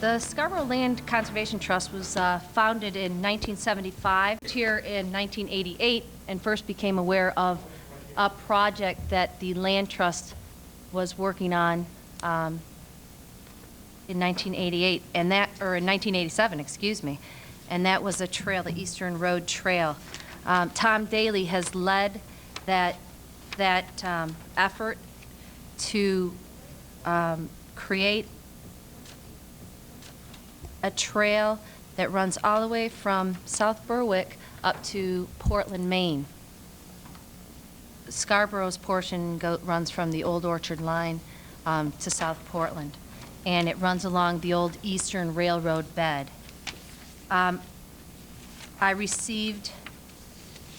The Scarborough Land Conservation Trust was founded in 1975, here in 1988, and first became aware of a project that the Land Trust was working on in 1988, and that, or in 1987, excuse me, and that was a trail, the Eastern Road Trail. Tom Daley has led that effort to create a trail that runs all the way from South Berwick up to Portland, Maine. Scarborough's portion runs from the Old Orchard line to South Portland, and it runs along the old Eastern Railroad bed. I received,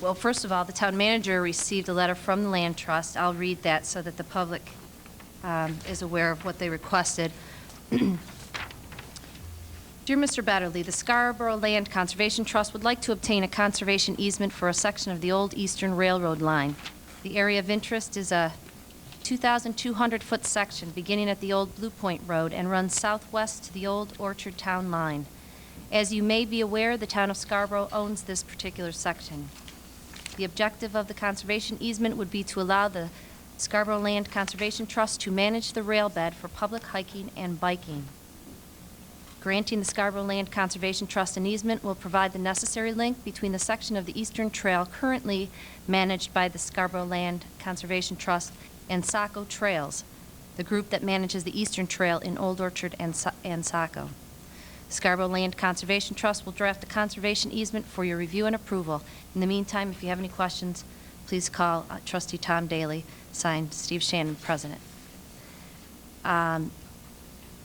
well, first of all, the town manager received a letter from the Land Trust. I'll read that so that the public is aware of what they requested. Dear Mr. Betterly, the Scarborough Land Conservation Trust would like to obtain a conservation easement for a section of the old Eastern Railroad line. The area of interest is a 2,200-foot section beginning at the old Blue Point Road and runs southwest to the old Orchard Town line. As you may be aware, the town of Scarborough owns this particular section. The objective of the conservation easement would be to allow the Scarborough Land Conservation Trust to manage the rail bed for public hiking and biking. Granting the Scarborough Land Conservation Trust an easement will provide the necessary link between the section of the Eastern Trail currently managed by the Scarborough Land Conservation Trust and Saco Trails, the group that manages the Eastern Trail in Old Orchard and Saco. Scarborough Land Conservation Trust will draft a conservation easement for your review and approval. In the meantime, if you have any questions, please call Trustee Tom Daley, signed Steve Shannon, President.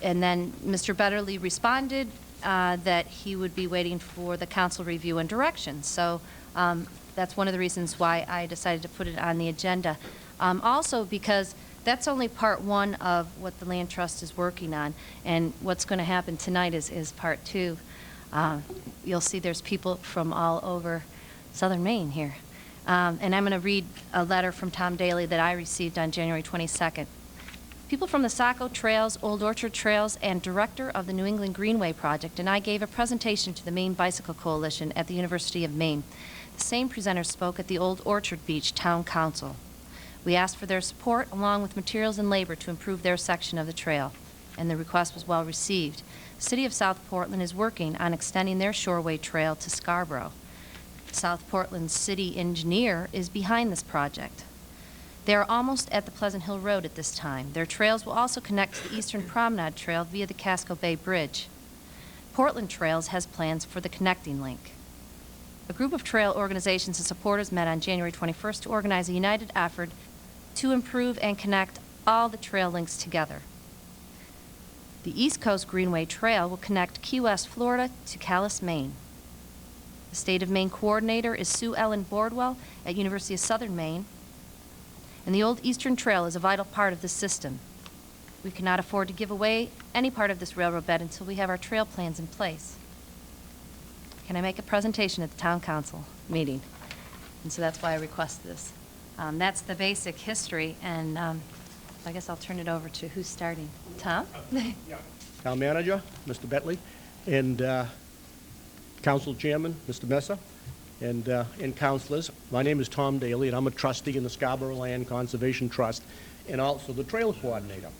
And then Mr. Betterly responded that he would be waiting for the council review and direction. So that's one of the reasons why I decided to put it on the agenda. Also because that's only part one of what the Land Trust is working on, and what's going to happen tonight is part two. You'll see there's people from all over southern Maine here. And I'm going to read a letter from Tom Daley that I received on January 22nd. People from the Saco Trails, Old Orchard Trails, and director of the New England Greenway project and I gave a presentation to the Maine Bicycle Coalition at the University of Maine. The same presenter spoke at the Old Orchard Beach Town Council. We asked for their support along with materials and labor to improve their section of the trail, and the request was well received. The City of South Portland is working on extending their Shoreway Trail to Scarborough. South Portland's city engineer is behind this project. They are almost at the Pleasant Hill Road at this time. Their trails will also connect to the Eastern Promenade Trail via the Casco Bay Bridge. Portland Trails has plans for the connecting link. A group of trail organizations and supporters met on January 21st to organize a united effort to improve and connect all the trail links together. The East Coast Greenway Trail will connect Key West, Florida to Calais, Maine. The State of Maine coordinator is Sue Ellen Bordwell at University of Southern Maine, and the Old Eastern Trail is a vital part of this system. We cannot afford to give away any part of this railroad bed until we have our trail plans in place. Can I make a presentation at the Town Council meeting? And so that's why I request this. That's the basic history, and I guess I'll turn it over to who's starting. Tom? Yeah. Town Manager, Mr. Bentley, and Council Chairman, Mr. Messer, and councilors. My name is Tom Daley, and I'm a trustee in the Scarborough Land Conservation Trust and also the trail coordinator.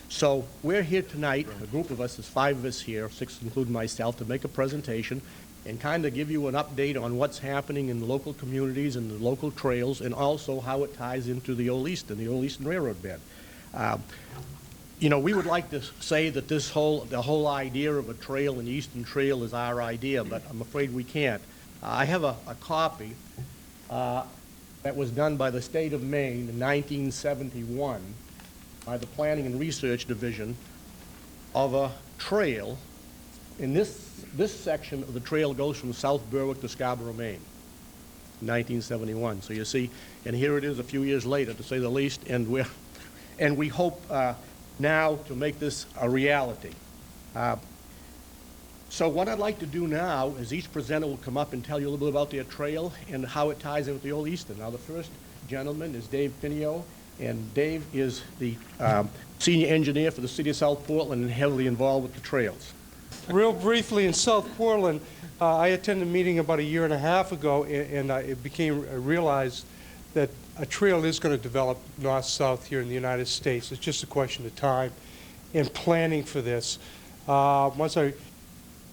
So we're here tonight, a group of us, there's 5 of us here, 6 including myself, to make a presentation and kind of give you an update on what's happening in the local communities and the local trails, and also how it ties into the Old Eastern Railroad bed. You know, we would like to say that the whole idea of a trail, an Eastern Trail, is our idea, but I'm afraid we can't. I have a copy that was done by the state of Maine in 1971 by the Planning and Research Division of a trail, and this section of the trail goes from South Berwick to Scarborough, Maine, 1971. So you see, and here it is a few years later, to say the least, and we hope now to make this a reality. So what I'd like to do now is each presenter will come up and tell you a little bit about their trail and how it ties in with the Old Eastern. Now, the first gentleman is Dave Pineo, and Dave is the senior engineer for the City of South Portland and heavily involved with the trails. Real briefly, in South Portland, I attended a meeting about a year and a half ago, and it became realized that a trail is going to develop north-south here in the United States. It's just a question of time and planning for this.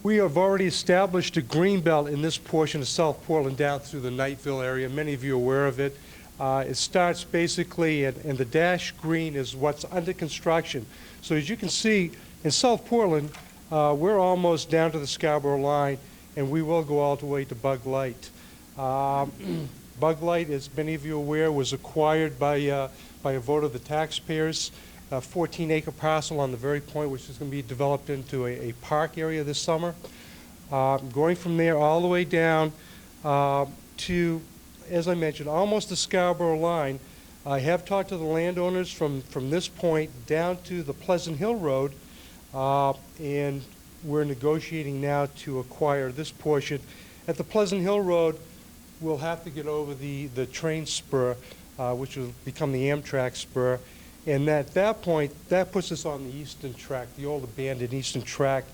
We have already established a green belt in this portion of South Portland down through the Knightville area. Many of you are aware of it. It starts basically, and the dash green is what's under construction. So as you can see, in South Portland, we're almost down to the Scarborough line, and we will go all the way to Bug Light. Bug Light, as many of you are aware, was acquired by a vote of the taxpayers, a 14-acre parcel on the very point which is going to be developed into a park area this summer. Going from there all the way down to, as I mentioned, almost the Scarborough line. I have talked to the landowners from this point down to the Pleasant Hill Road, and we're negotiating now to acquire this portion. At the Pleasant Hill Road, we'll have to get over the train spur, which will become the Amtrak spur. And at that point, that puts us on the eastern track, the old abandoned eastern track,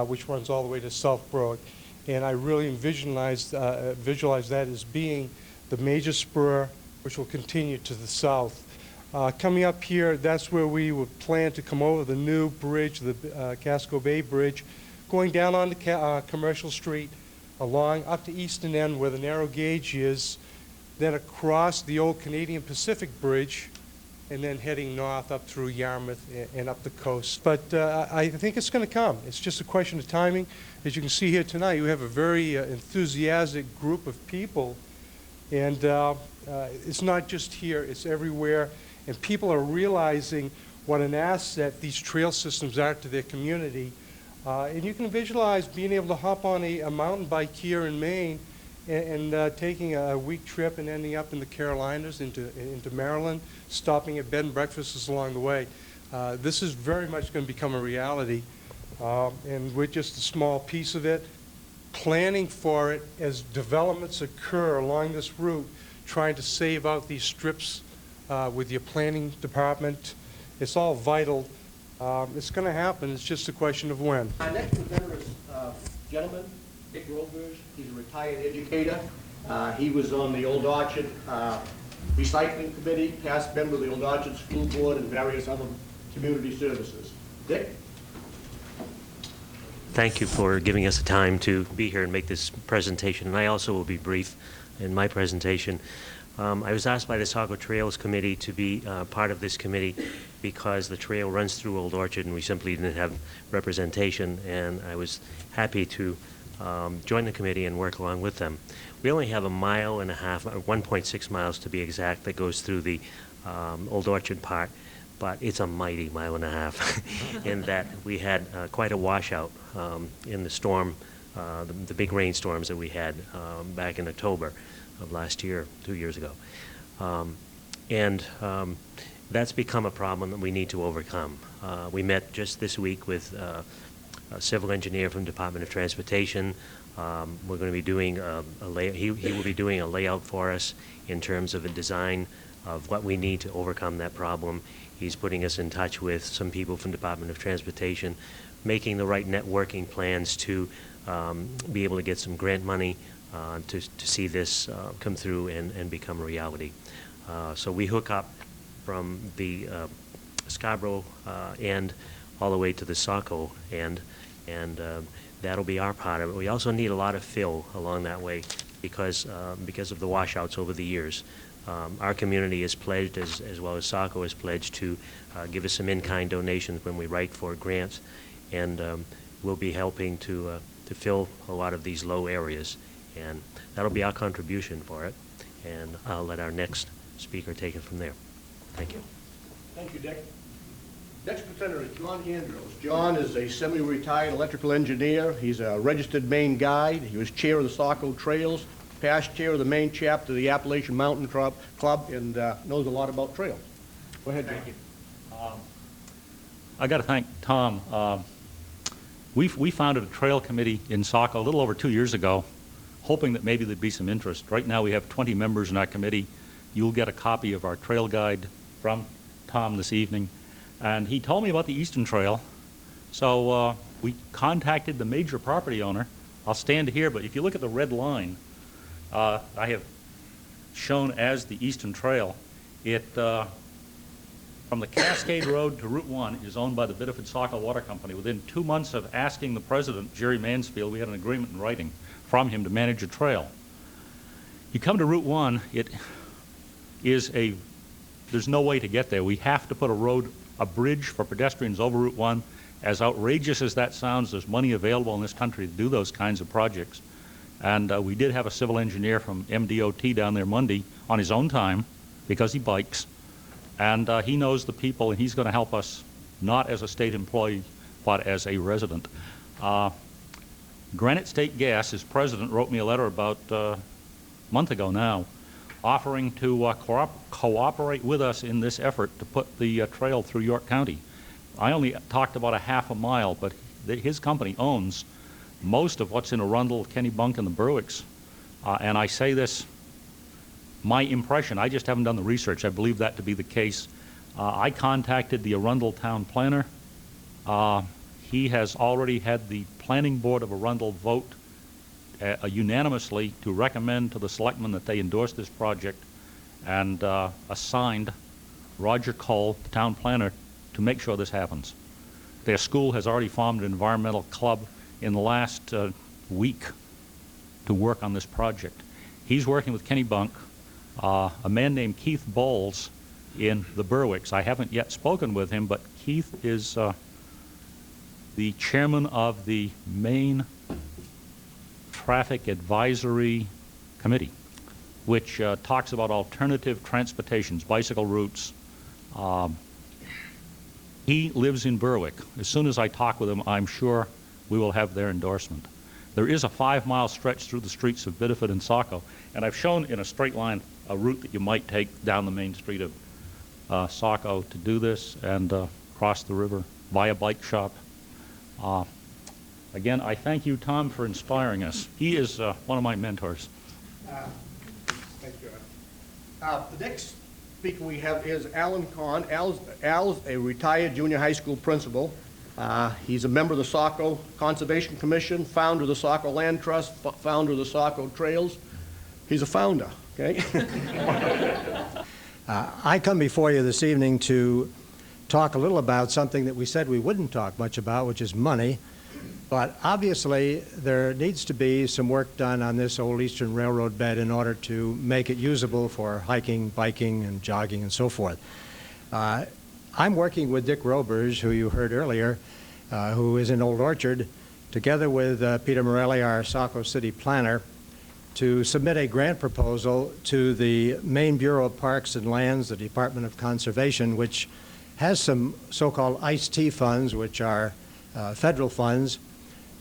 which runs all the way to Southborough. And I really visualize that as being the major spur, which will continue to the south. Coming up here, that's where we would plan to come over the new bridge, the Casco Bay Bridge, going down onto Commercial Street, along up to Eastern End where the narrow gauge is, then across the old Canadian Pacific Bridge, and then heading north up through Yarmouth and up the coast. But I think it's going to come. It's just a question of timing. As you can see here tonight, we have a very enthusiastic group of people, and it's not just here, it's everywhere, and people are realizing what an asset these trail systems are to their community. And you can visualize being able to hop on a mountain bike here in Maine and taking a week trip and ending up in the Carolinas, into Maryland, stopping at bed and breakfasts along the way. This is very much going to become a reality, and we're just a small piece of it. Planning for it as developments occur along this route, trying to save out these strips with your planning department. It's all vital. It's going to happen. It's just a question of when. Our next presenter is gentleman, Dick Roberge. He's a retired educator. He was on the Old Orchard Recycling Committee, past member of the Old Orchard School Board, and various other community services. Dick? Thank you for giving us the time to be here and make this presentation. And I also will be brief in my presentation. I was asked by the Saco Trails Committee to be part of this committee because the trail runs through Old Orchard and we simply didn't have representation, and I was happy to join the committee and work along with them. We only have 1.5 miles, 1.6 miles to be exact, that goes through the Old Orchard part, but it's a mighty 1.5 miles in that we had quite a washout in the storm, the big rainstorms that we had back in October of last year, 2 years ago. That's become a problem that we need to overcome. We met just this week with a civil engineer from the Department of Transportation. We're going to be doing he will be doing a layout for us in terms of a design of what we need to overcome that problem. He's putting us in touch with some people from the Department of Transportation, making the right networking plans to be able to get some grant money to see this come through and become a reality. So we hook up from the Scarborough end all the way to the Saco end, and that'll be our part of it. We also need a lot of fill along that way because of the washouts over the years. Our community is pledged, as well as Saco is pledged, to give us some in-kind donations when we write for grants, and we'll be helping to fill a lot of these low areas. And that'll be our contribution for it. And I'll let our next speaker take it from there. Thank you. Thank you, Dick. Next presenter is John Andrews. John is a semi-retired electrical engineer. He's a registered Maine guide. He was chair of the Saco Trails, past chair of the Maine chapter of the Appalachian Mountain Club, and knows a lot about trails. Go ahead, John. Thank you. I got to thank Tom. We founded a trail committee in Saco a little over 2 years ago, hoping that maybe there'd be some interest. Right now we have 20 members in our committee. You'll get a copy of our trail guide from Tom this evening. And he told me about the Eastern Trail. So We contacted the major property owner. I'll stand here, but if you look at the red line, I have shown as the Eastern Trail. It, from the Cascade Road to Route 1, is owned by the Biddeford-Saco Water Company. Within 2 months of asking the president, Jerry Mansfield, we had an agreement in writing from him to manage a trail. You come to Route 1, it is there's no way to get there. We have to put a bridge for pedestrians over Route 1. As outrageous as that sounds, there's money available in this country to do those kinds of projects. And we did have a civil engineer from MDOT down there Monday on his own time, because he bikes. And he knows the people, and he's going to help us, not as a state employee, but as a resident. Granite State Gas, his president, wrote me a letter about a month ago now, offering to cooperate with us in this effort to put the trail through York County. I only talked about a half a mile, but his company owns most of what's in Arundel, Kennebunk, and the Berwicks. And I say this, my impression, I just haven't done the research, I believe that to be the case. I contacted the Arundel town planner. He has already had the planning board of Arundel vote unanimously to recommend to the selectmen that they endorse this project, and assigned Roger Cole, the town planner, to make sure this happens. Their school has already formed an environmental club in the last week to work on this project. He's working with Kennebunk, a man named Keith Bowles in the Berwicks. I haven't yet spoken with him, but Keith is the chairman of the Maine Traffic Advisory Committee, which talks about alternative transportations, bicycle routes. He lives in Berwick. As soon as I talk with him, I'm sure we will have their endorsement. There is a 5-mile stretch through the streets of Biddeford and Saco, and I've shown in a straight line a route that you might take down the main street of Saco to do this, and cross the river via bike shop. Again, I thank you, Tom, for inspiring us. He is one of my mentors. Thank you. The next speaker we have is Alan Kahn. Al's a retired junior high school principal. He's a member of the Saco Conservation Commission, founder of the Saco Land Trust, founder of the Saco Trails. He's a founder, okay? I come before you this evening to talk a little about something that we said we wouldn't talk much about, which is money. But obviously, there needs to be some work done on this old Eastern Railroad bed in order to make it usable for hiking, biking, and jogging, and so forth. I'm working with Dick Roberge, who you heard earlier, who is in Old Orchard, together with Peter Morelli, our Saco City planner, to submit a grant proposal to the Maine Bureau of Parks and Lands, the Department of Conservation, which has some so-called ICE-T funds, which are federal funds,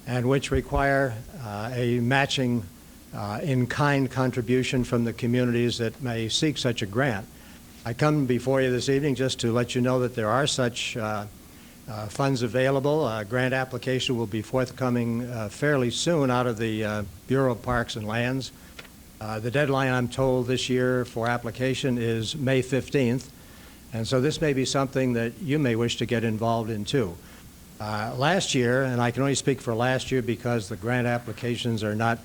and which require a matching in-kind contribution from the communities that may seek such a grant. I come before you this evening just to let you know that there are such funds available. A grant application will be forthcoming fairly soon out of the Bureau of Parks and Lands. The deadline, I'm told, this year for application is May 15th, and so this may be something that you may wish to get involved in too. Last year, and I can only speak for last year because the grant applications are not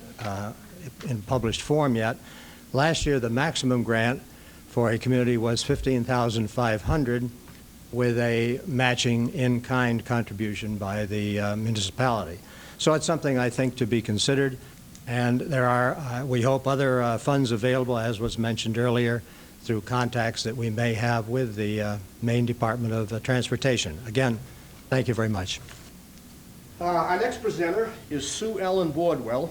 in published form yet, last year the maximum grant for a community was $15,500 with a matching in-kind contribution by the municipality. So it's something I think to be considered, and there are, we hope, other funds available, as was mentioned earlier, through contacts that we may have with the Maine Department of Transportation. Again, thank you very much. Our next presenter is Sue Ellen Bordwell.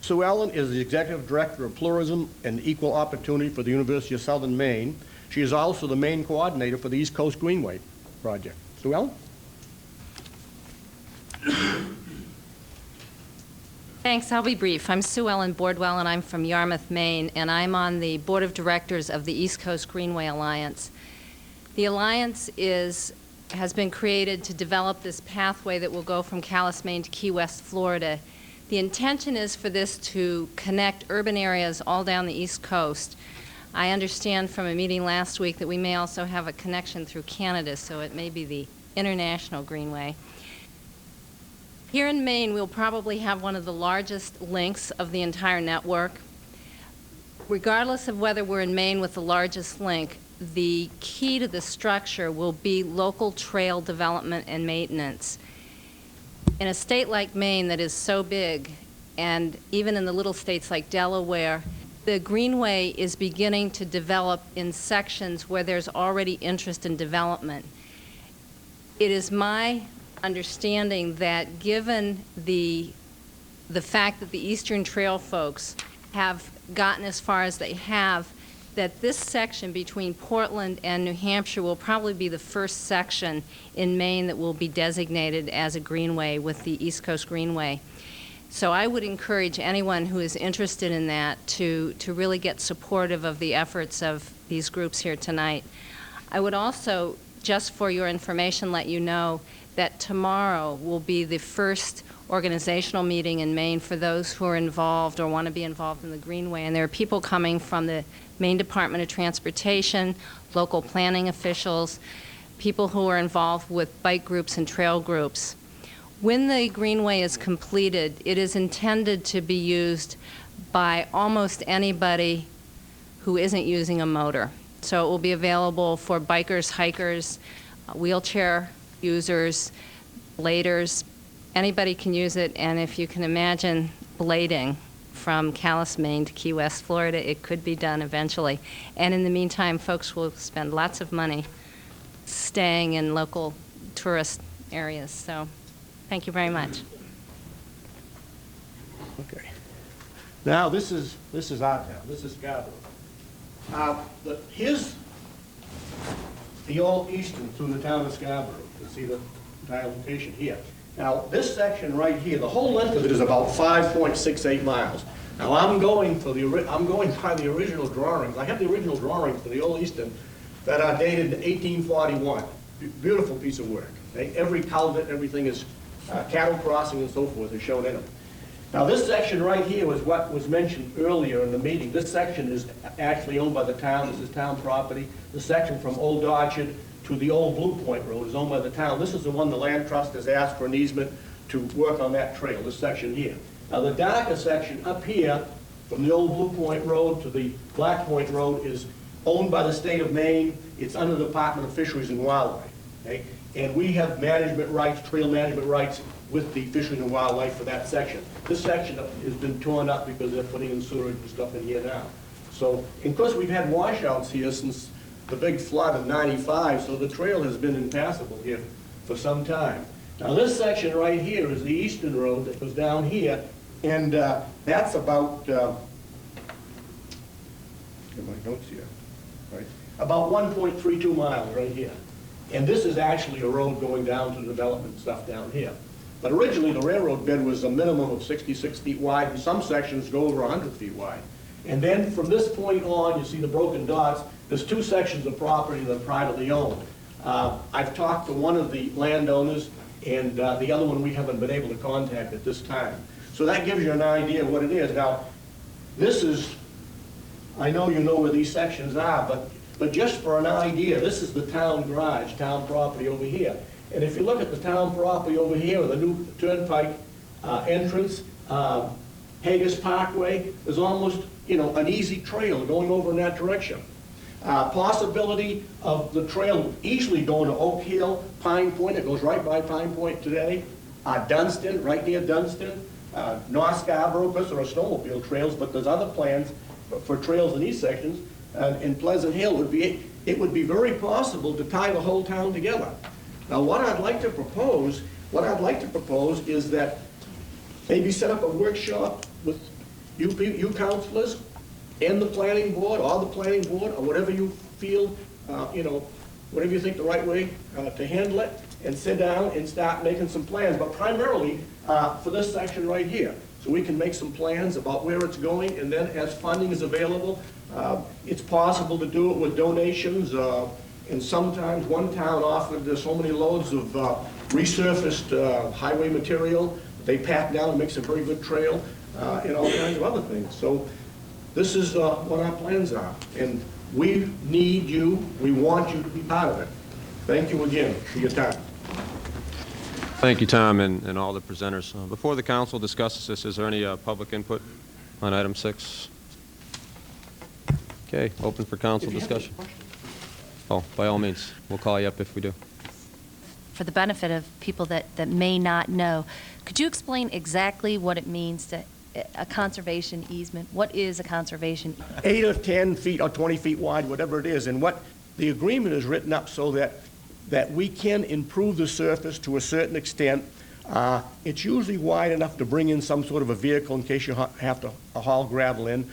Sue Ellen is the Executive Director of Pluralism and Equal Opportunity for the University of Southern Maine. She is also the Maine Coordinator for the East Coast Greenway project. Sue Ellen? Thanks. I'll be brief. I'm Sue Ellen Bordwell, and I'm from Yarmouth, Maine, and I'm on the Board of Directors of the East Coast Greenway Alliance. The Alliance has been created to develop this pathway that will go from Calais, Maine to Key West, Florida. The intention is for this to connect urban areas all down the East Coast. I understand from a meeting last week that we may also have a connection through Canada, so it may be the International Greenway. Here in Maine, we'll probably have one of the largest links of the entire network. Regardless of whether we're in Maine with the largest link, the key to the structure will be local trail development and maintenance. In a state like Maine that is so big, and even in the little states like Delaware, the Greenway is beginning to develop in sections where there's already interest in development. It is my understanding that given the fact that the Eastern Trail folks have gotten as far as they have, that this section between Portland and New Hampshire will probably be the first section in Maine that will be designated as a greenway with the East Coast Greenway. So I would encourage anyone who is interested in that to really get supportive of the efforts of these groups here tonight. I would also, just for your information, let you know that tomorrow will be the first organizational meeting in Maine for those who are involved or want to be involved in the Greenway. And there are people coming from the Maine Department of Transportation, local planning officials, people who are involved with bike groups and trail groups. When the Greenway is completed, it is intended to be used by almost anybody who isn't using a motor. So it will be available for bikers, hikers, wheelchair users, bladers. Anybody can use it, and if you can imagine blading from Calais, Maine to Key West, Florida, it could be done eventually. And in the meantime, folks will spend lots of money staying in local tourist areas. So thank you very much. Okay. Now, this is our town. This is Scarborough. Here's the old eastern through the town of Scarborough. You can see the entire location here. Now, this section right here, the whole length of it is about 5.68 miles. Now, I'm going by the original drawings. I have the original drawings for the old eastern that are dated 1841. Beautiful piece of work. Okay? Every culvert, everything is cattle crossing and so forth is shown in them. Now, this section right here was what was mentioned earlier in the meeting. This section is actually owned by the town. This is town property. The section from Old Orchard to the old Blue Point Road is owned by the town. This is the one the land trust has asked for an easement to work on that trail, this section here. Now, the darker section up here from the old Blue Point Road to the Black Point Road is owned by the state of Maine. It's under the Department of Fisheries and Wildlife. Okay? And we have management rights, trail management rights with the Fisheries and Wildlife for that section. This section has been torn up because they're putting in sewage and stuff in here now. So, of course, we've had washouts here since the big flood of '95, so the trail has been impassable here for some time. Now, this section right here is the eastern road that goes down here, and that's about, get my notes here, right? About 1.32 miles right here. And this is actually a road going down to the development stuff down here. But originally, the railroad bed was a minimum of 66 feet wide, and some sections go over 100 feet wide. And then from this point on, you see the broken dots, there's two sections of property that are privately owned. I've talked to one of the landowners, and the other one we haven't been able to contact at this time. So that gives you an idea of what it is. Now, this is, I know you know where these sections are, but just for an idea, this is the town garage, town property over here. And if you look at the town property over here, the new turnpike entrance, Haggis Parkway, there's almost, an easy trail going over in that direction. Possibility of the trail easily going to Oak Hill, Pine Point, it goes right by Pine Point today, Dunstan, right near Dunstan, North Scarborough, of course there are snowmobile trails, but there's other plans for trails in these sections. In Pleasant Hill, it would be very possible to tie the whole town together. Now, what I'd like to propose is that maybe set up a workshop with you councilors and the planning board, or the planning board, or whatever you feel, whatever you think the right way to handle it, and sit down and start making some plans, but primarily for this section right here. So we can make some plans about where it's going, and then as funding is available, it's possible to do it with donations, and sometimes one town offered so many loads of resurfaced highway material. They pack down and makes a very good trail, and all kinds of other things. So this is what our plans are, and we need you, we want you to be part of it. Thank you again for your time. Thank you, Tom, and all the presenters. Before the council discusses this, is there any public input on item 6? Okay, open for council discussion. Oh, by all means, we'll call you up if we do. For the benefit of people that may not know, could you explain exactly what it means to a conservation easement? What is a conservation? 8 or 10 feet or 20 feet wide, whatever it is, and what the agreement is written up so that we can improve the surface to a certain extent. It's usually wide enough to bring in some sort of a vehicle in case you have to haul gravel in.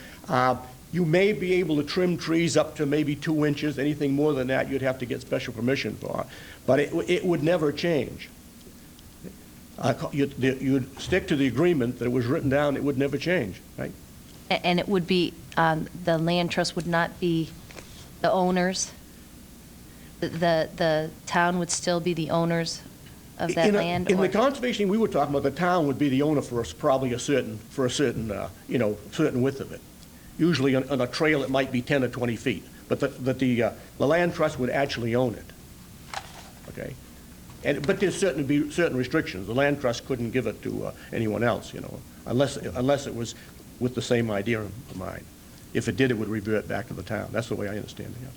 You may be able to trim trees up to maybe 2 inches. Anything more than that, you'd have to get special permission for. But it would never change. You'd stick to the agreement that it was written down. It would never change, right? And it would be, the land trust would not be the owners? The town would still be the owners of that land? In the conservation we were talking about, the town would be the owner for probably a certain certain width of it. Usually on a trail it might be 10 or 20 feet, but the land trust would actually own it. Okay, but there's certain restrictions. The land trust couldn't give it to anyone else, unless it was with the same idea in mind. If it did, it would revert back to the town. That's the way I understand it.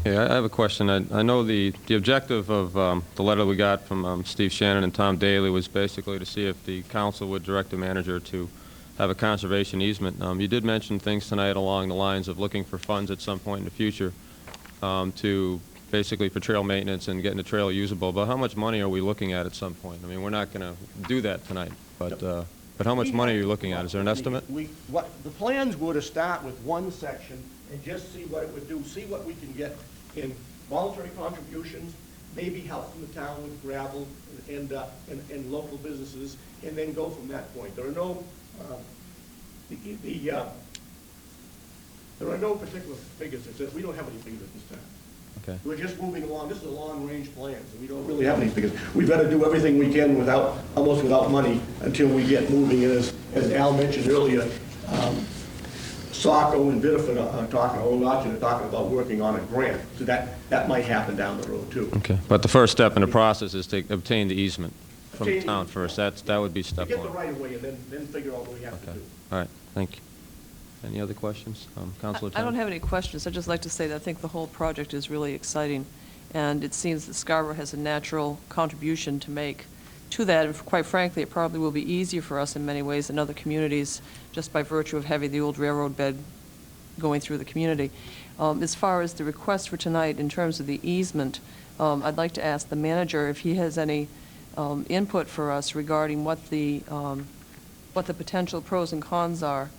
Yeah, I have a question. I know the objective of the letter we got from Steve Shannon and Tom Daley was basically to see if the council would direct the manager to have a conservation easement. You did mention things tonight along the lines of looking for funds at some point in the future to basically for trail maintenance and getting the trail usable. But how much money are we looking at some point? I mean, we're not going to do that tonight, but how much money are you looking at? Is there an estimate? The plans were to start with one section and just see what it would do, see what we can get in voluntary contributions, maybe help from the town with gravel and local businesses, and then go from that point. There are no there are no particular figures. We don't have any figures at this time. Okay. We're just moving along. This is a long-range plan, so we don't really have any figures. We've got to do everything we can almost without money until we get moving. And as Al mentioned earlier, Saco and Biddeford are talking about working on a grant. So that might happen down the road too. Okay. But the first step in the process is to obtain the easement from the town first. That would be step one. Get the right of way and then figure out what we have to do. All right. Thank you. Any other questions? Councilor I don't have any questions. I'd just like to say that I think the whole project is really exciting, and it seems that Scarborough has a natural contribution to make to that, and quite frankly, it probably will be easier for us in many ways than other communities, just by virtue of having the old railroad bed going through the community. As far as the request for tonight in terms of the easement, I'd like to ask the manager if he has any input for us regarding what the potential pros and cons are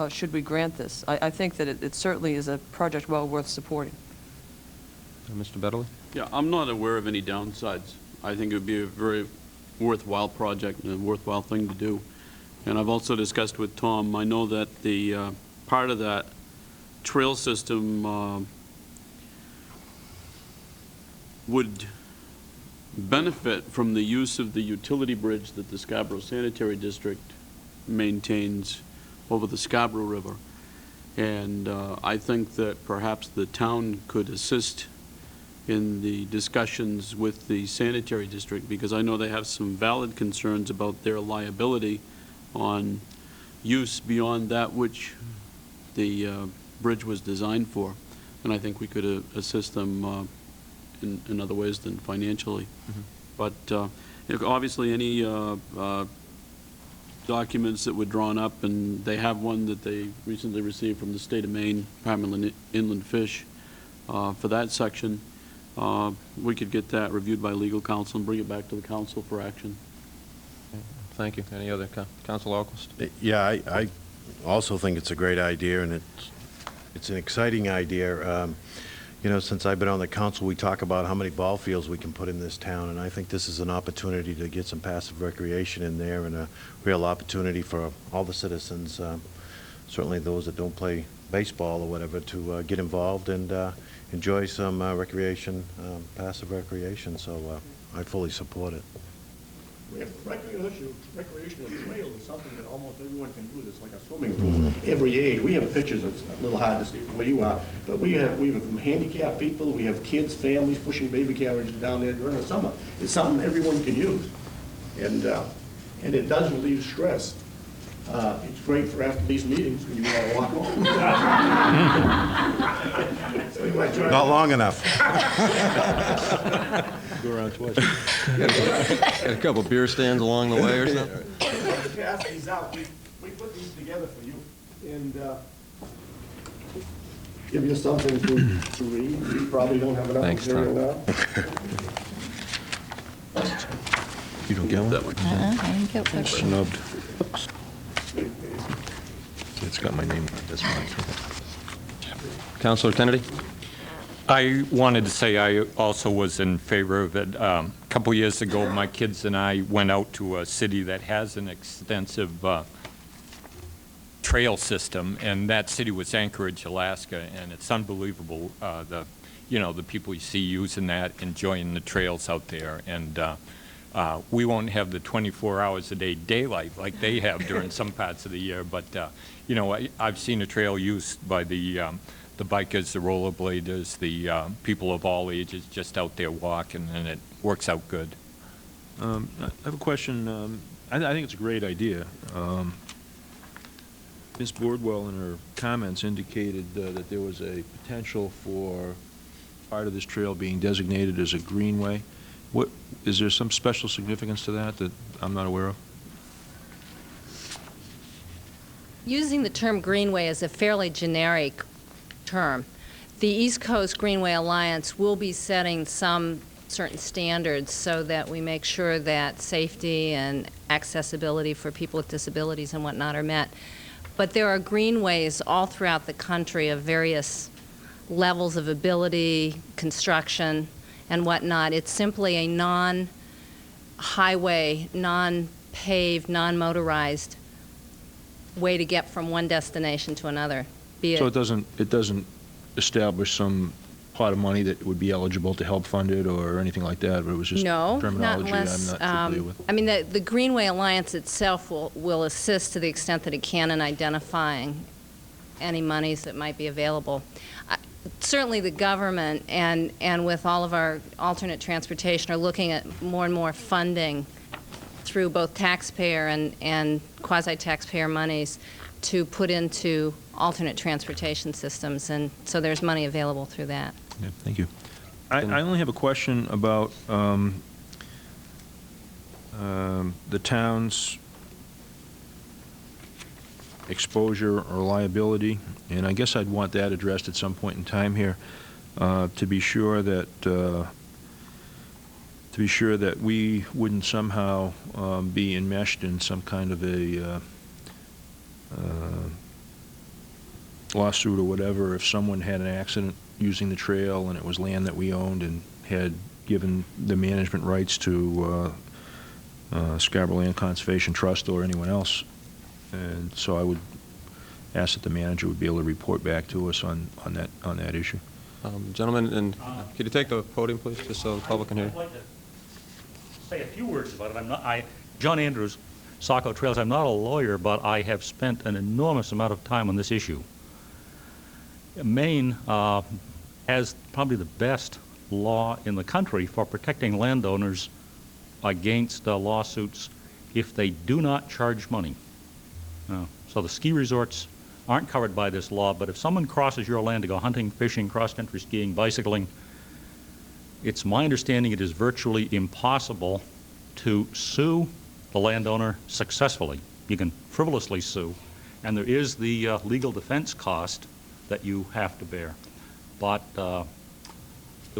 should we grant this. I think that it certainly is a project well worth supporting. Mr. Bedley? Yeah, I'm not aware of any downsides. I think it would be a very worthwhile project and a worthwhile thing to do. And I've also discussed with Tom, I know that the part of that trail system would benefit from the use of the utility bridge that the Scarborough Sanitary District maintains over the Scarborough River. And I think that perhaps the town could assist in the discussions with the sanitary district, because I know they have some valid concerns about their liability on use beyond that which the bridge was designed for. And I think we could assist them in other ways than financially. Mm-hmm. But obviously any documents that were drawn up, and they have one that they recently received from the state of Maine, Department of Inland Fish, for that section. We could get that reviewed by legal counsel and bring it back to the council for action. Thank you. Any other? Councilor Alquist? Yeah, I also think it's a great idea, and it's an exciting idea. You know, since I've been on the council, we talk about how many ball fields we can put in this town, and I think this is an opportunity to get some passive recreation in there, and a real opportunity for all the citizens, certainly those that don't play baseball or whatever, to get involved and enjoy some recreation, passive recreation. So I fully support it. We have recreational trail is something that almost everyone can do. It's like a swimming pool. Every age, we have pictures, it's a little hard to see from where you are, but we have from handicapped people, we have kids, families pushing baby carriages down there during the summer. It's something everyone can use. And it does relieve stress. It's great for after these meetings when you want to walk home. So you might try. Not long enough. Go around twice. Got a couple beer stands along the way or something? Pass these out. We put these together for you and give you something to read. You probably don't have enough Thanks, material Tom. now. You don't get one? That one. I didn't get one. Snubbed. It's got my name on it, that's mine. Councilor Kennedy? I wanted to say I also was in favor of it. A couple years ago, my kids and I went out to a city that has an extensive trail system, and that city was Anchorage, Alaska, and it's unbelievable, the people you see using that, enjoying the trails out there. And we won't have the 24 hours a day daylight like they have during some parts of the year, but I've seen a trail used by the bikers, the rollerbladers, the people of all ages just out there walking, and it works out good. I have a question. I think it's a great idea. Ms. Bordwell in her comments indicated that there was a potential for part of this trail being designated as a greenway. Is there some special significance to that I'm not aware of? Using the term greenway is a fairly generic term. The East Coast Greenway Alliance will be setting some certain standards so that we make sure that safety and accessibility for people with disabilities and whatnot are met. But there are greenways all throughout the country of various levels of ability, construction, and whatnot. It's simply a non-highway, non-paved, non-motorized way to get from one destination to another. So it doesn't establish some pot of money that would be eligible to help fund it or anything like that, but it was just terminology not unless, I'm not familiar with. I mean, the Greenway Alliance itself will assist to the extent that it can in identifying any monies that might be available. Certainly the government and with all of our alternate transportation are looking at more and more funding through both taxpayer and quasi-taxpayer monies to put into alternate transportation systems, and so there's money available through that. Yeah, thank you. I only have a question about the town's exposure or liability, and I guess I'd want that addressed at some point in time here to be sure that we wouldn't somehow be enmeshed in some kind of a lawsuit or whatever if someone had an accident using the trail and it was land that we owned and had given the management rights to Scarborough Land Conservation Trust or anyone else. And so I would ask that the manager would be able to report back to us on that issue. Gentlemen, and could you take the podium, please, just so the public can hear? I'd like to say a few words about it. John Andrews, Saco Trails. I'm not a lawyer, but I have spent an enormous amount of time on this issue. Maine has probably the best law in the country for protecting landowners against lawsuits if they do not charge money. So the ski resorts aren't covered by this law, but if someone crosses your land to go hunting, fishing, cross-country skiing, bicycling, it's my understanding it is virtually impossible to sue the landowner successfully. You can frivolously sue, and there is the legal defense cost that you have to bear. But there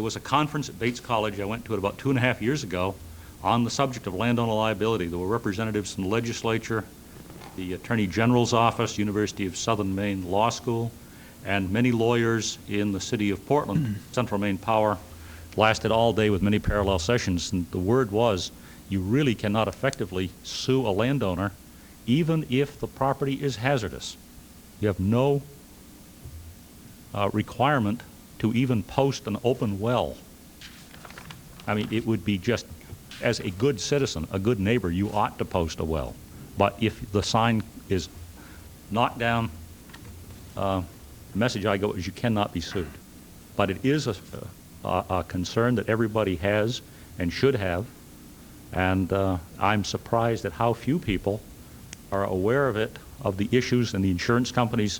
was a conference at Bates College, I went to it about 2.5 years ago, on the subject of landowner liability. There were representatives from the legislature, the Attorney General's office, University of Southern Maine Law School, and many lawyers in the city of Portland. Central Maine Power lasted all day with many parallel sessions, and the word was you really cannot effectively sue a landowner even if the property is hazardous. You have no requirement to even post an open well. I mean, it would be just as a good citizen, a good neighbor, you ought to post a well. But if the sign is knocked down, the message I go is you cannot be sued. But it is a concern that everybody has and should have, and I'm surprised at how few people are aware of it, of the issues, and the insurance companies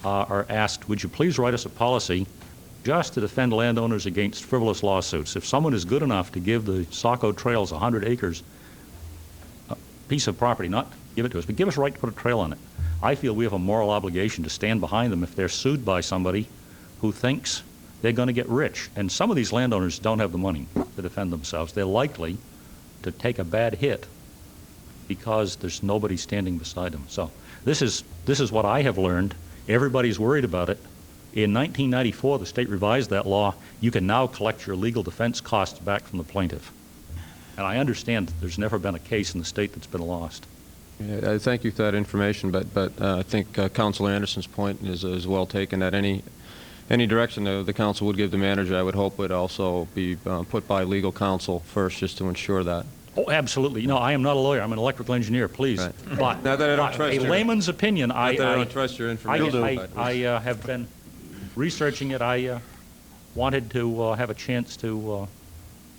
are asked, would you please write us a policy just to defend landowners against frivolous lawsuits? If someone is good enough to give the Saco Trails 100 acres piece of property, not give it to us, but give us a right to put a trail on it, I feel we have a moral obligation to stand behind them if they're sued by somebody who thinks they're going to get rich. And some of these landowners don't have the money to defend themselves. They're likely to take a bad hit because there's nobody standing beside them. So this is what I have learned. Everybody's worried about it. In 1994, the state revised that law. You can now collect your legal defense costs back from the plaintiff. And I understand that there's never been a case in the state that's been lost. Yeah, I thank you for that information, but I think Councilor Anderson's point is well taken, that any direction the council would give the manager, I would hope would also be put by legal counsel first, just to ensure that. Oh, absolutely. You know, I am not a lawyer. I'm an electrical engineer, please. Right. But Not that I don't trust a layman's opinion, I don't trust your information. I have been researching it. I wanted to have a chance to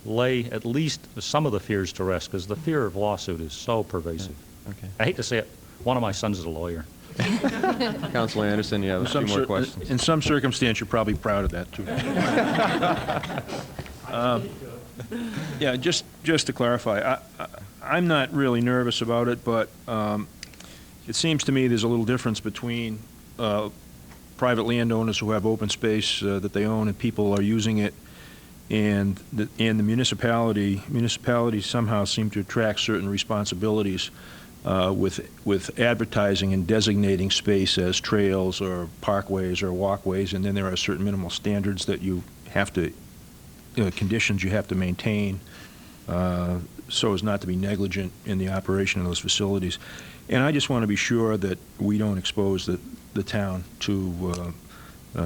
lay at least some of the fears to rest, because the fear of lawsuit is so pervasive. Okay. I hate to say it, one of my sons is a lawyer. Councilor Anderson, you have a few more questions. In some circumstance, you're probably proud of that, too. Yeah, just to clarify, I'm not really nervous about it, but it seems to me there's a little difference between private landowners who have open space that they own and people are using it, and the municipality. Municipalities somehow seem to attract certain responsibilities with advertising and designating space as trails or parkways or walkways, and then there are certain minimal standards that you have to, conditions you have to maintain so as not to be negligent in the operation of those facilities. And I just want to be sure that we don't expose the town to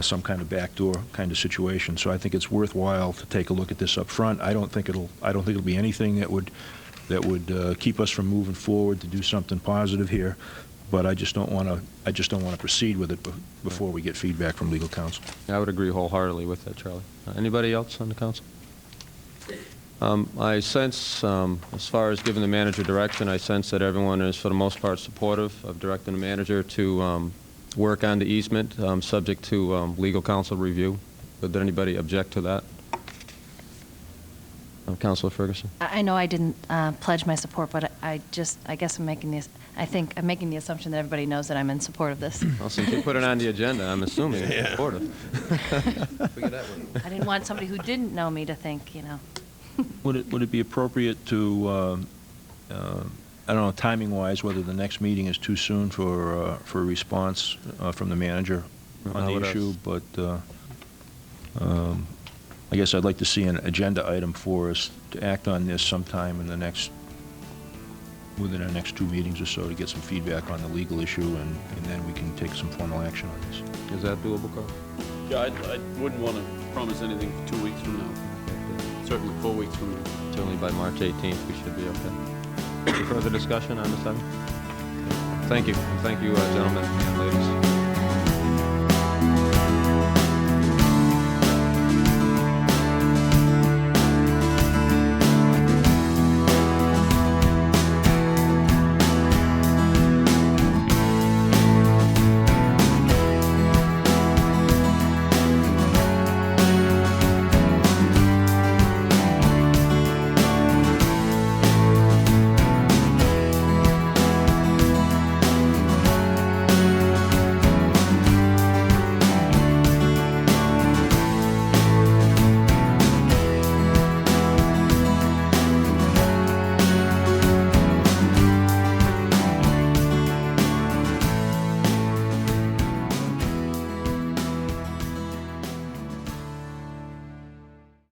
some kind of backdoor kind of situation. So I think it's worthwhile to take a look at this up front. I don't think it'll be anything that would keep us from moving forward to do something positive here. But I just don't want to proceed with it before we get feedback from legal counsel. I would agree wholeheartedly with that, Charlie. Anybody else on the council? I sense, as far as giving the manager direction, I sense that everyone is, for the most part, supportive of directing the manager to work on the easement, subject to legal counsel review. Did anybody object to that? Councilor Ferguson? I know I didn't pledge my support, but I guess I'm making the assumption that everybody knows that I'm in support of this. Well, since you put it on the agenda, I'm assuming you're supportive. I didn't want somebody who didn't know me to think, Would it be appropriate to, I don't know, timing-wise, whether the next meeting is too soon for a response from the manager on the issue, but I guess I'd like to see an agenda item for us to act on this sometime in within our next 2 meetings or so, to get some feedback on the legal issue, and then we can take some formal action on this. Is that doable, Carl? Yeah, I wouldn't want to promise anything for 2 weeks from now. Certainly 4 weeks from now. Certainly by March 18th, we should be okay. Any further discussion on this item? Thank you. Thank you, gentlemen and ladies.